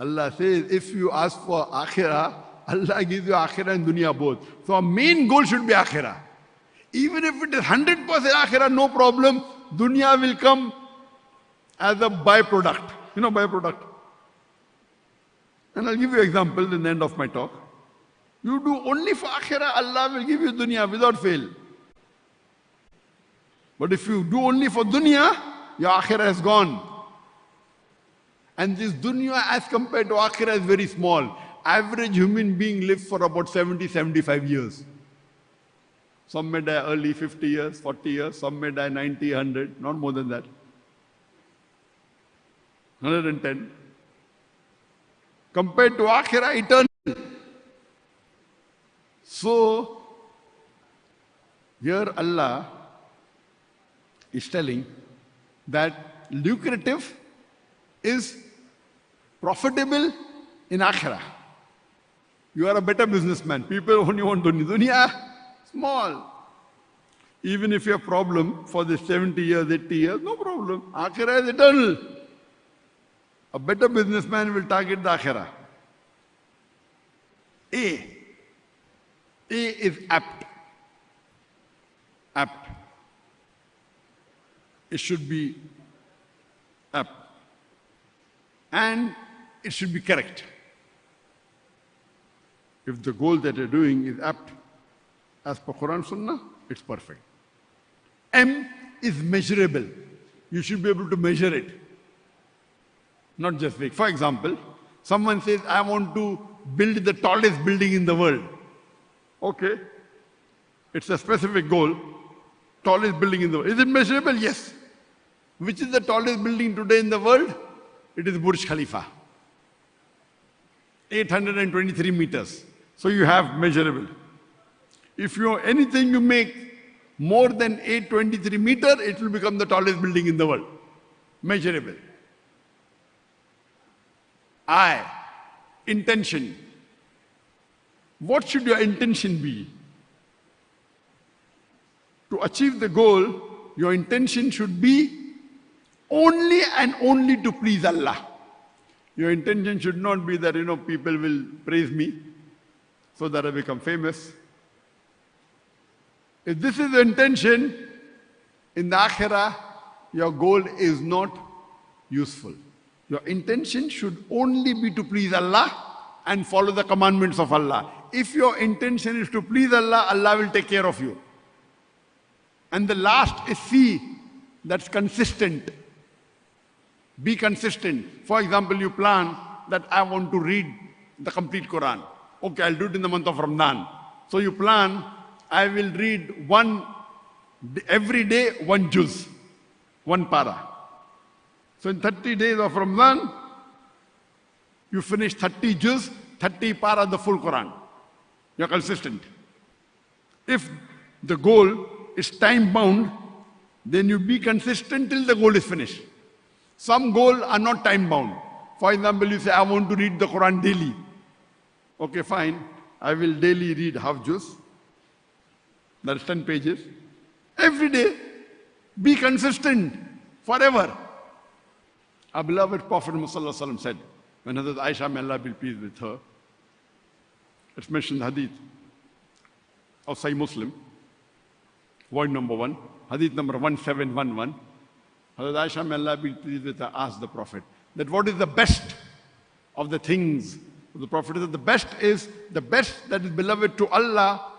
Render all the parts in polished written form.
Allah says, if you ask for akhirah, Allah gives you akhirah and dunya both. So our main goal should be akhirah. Even if it is 100% akhirah, no problem. Dunya will come as a byproduct. You know, byproduct. And I'll give you an example in the end of my talk. You do only for akhirah, Allah will give you dunya without fail. But if you do only for dunya, your akhirah is gone. And this dunya as compared to akhirah is very small. Average human being lives for about 70, 75 years. Some may die early, 50 years, 40 years. Some may die 90, 100, not more than that. 110. Compared to akhirah, eternal. So, here Allah is telling that lucrative is profitable in akhirah. You are a better businessman. People only want dunya, small. Even if you have a problem for the 70 years, 80 years, no problem. Akhirah is eternal. A better businessman will target the akhirah. A is apt. Apt. It should be apt. And it should be correct. If the goal that you're doing is apt, as per Quran Sunnah, it's perfect. M is measurable. You should be able to measure it. Not just big. For example, someone says, I want to build the tallest building in the world. Okay. It's a specific goal. Tallest building in the world. Is it measurable? Yes. Which is the tallest building today in the world? It is Burj Khalifa. 823 meters. So you have measurable. If you anything you make more than 823 meters, it will become the tallest building in the world. Measurable. I, intention. What should your intention be? To achieve the goal, your intention should be only and only to please Allah. Your intention should not be that, people will praise me so that I become famous. If this is the intention, in the akhirah, your goal is not useful. Your intention should only be to please Allah and follow the commandments of Allah. If your intention is to please Allah, Allah will take care of you. And the last is C, that's consistent. Be consistent. For example, you plan that I want to read the complete Quran. Okay, I'll do it in the month of Ramadan. So you plan, I will read every day one juz, one para. So in 30 days of Ramadan, you finish 30 juz, 30 para, the full Quran. You're consistent. If the goal is time bound, then you be consistent till the goal is finished. Some goals are not time bound. For example, you say, I want to read the Quran daily. Okay, fine. I will daily read half juz. That's 10 pages. Every day, be consistent forever. Our beloved Prophet Muhammad said, when Hazrat Aisha, may Allah be pleased with her, it's mentioned in the hadith of Sahih Muslim, word number 1, hadith number 1711. Hazrat Aisha, may Allah be pleased with her, asked the Prophet that what is the best of the things. The Prophet said the best that is beloved to Allah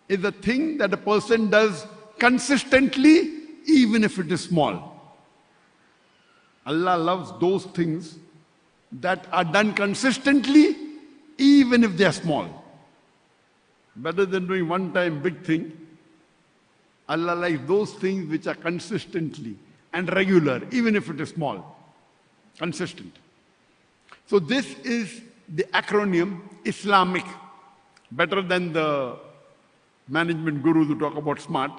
is the thing that a person does consistently, even if it is small. Allah loves those things that are done consistently, even if they are small. Better than doing one time big thing. Allah likes those things which are consistently and regular, even if it is small. Consistent. So this is the acronym Islamic. Better than the management gurus who talk about SMART.